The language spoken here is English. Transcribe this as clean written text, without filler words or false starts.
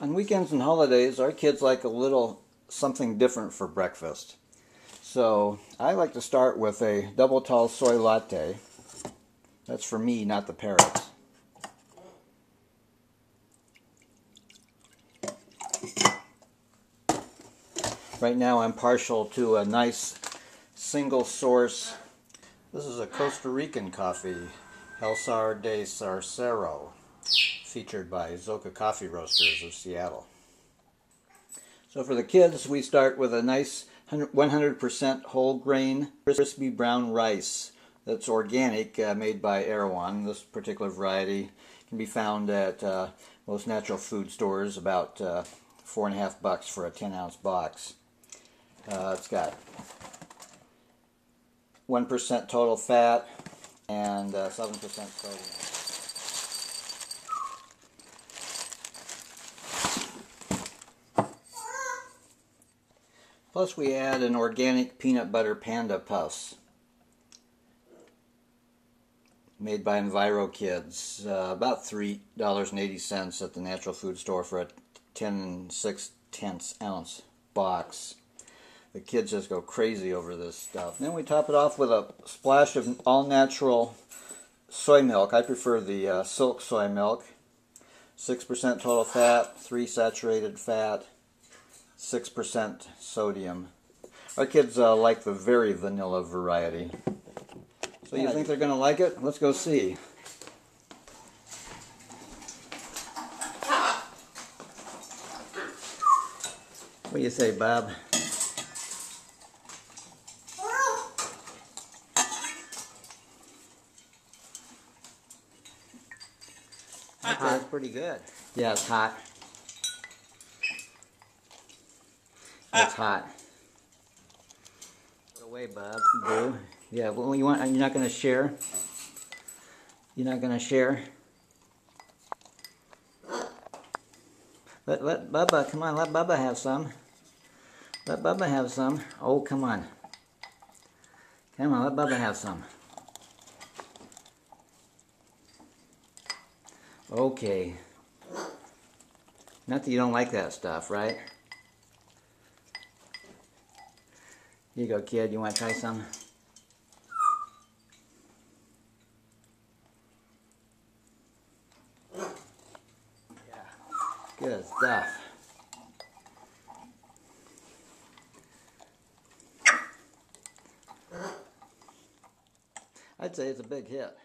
On weekends and holidays, our kids like a little something different for breakfast. So I like to start with a double tall soy latte. That's for me, not the Parrots. Right now I'm partial to a nice single source. This is a Costa Rican coffee, El Sar de Zarcero, featured by Zoka Coffee Roasters of Seattle. So for the kids, we start with a nice 100% whole grain crispy brown rice that's organic, made by Erewhon. This particular variety can be found at most natural food stores, about $4.50 for a 10-ounce box. It's got 1% total fat and 7% sodium. Plus we add an organic peanut butter panda puffs made by Enviro Kids, about $3.80 at the natural food store for a 10 6/10 ounce box. The kids just go crazy over this stuff. Then we top it off with a splash of all-natural soy milk. I prefer the silk soy milk. 6% total fat, 3 saturated fat, 6% sodium. Our kids like the very vanilla variety. So you think they're going to like it? Let's go see. What do you say, Bob? That's pretty good. Yeah, it's hot. It's hot. Put away, Bob. Boo. Yeah, well, you want? You're not going to share. You're not going to share. Let Bubba. Come on, let Bubba have some. Let Bubba have some. Oh, come on. Come on, let Bubba have some. Okay. Not that you don't like that stuff, right? Here you go, kid. You want to try some? Yeah. Good stuff. I'd say it's a big hit.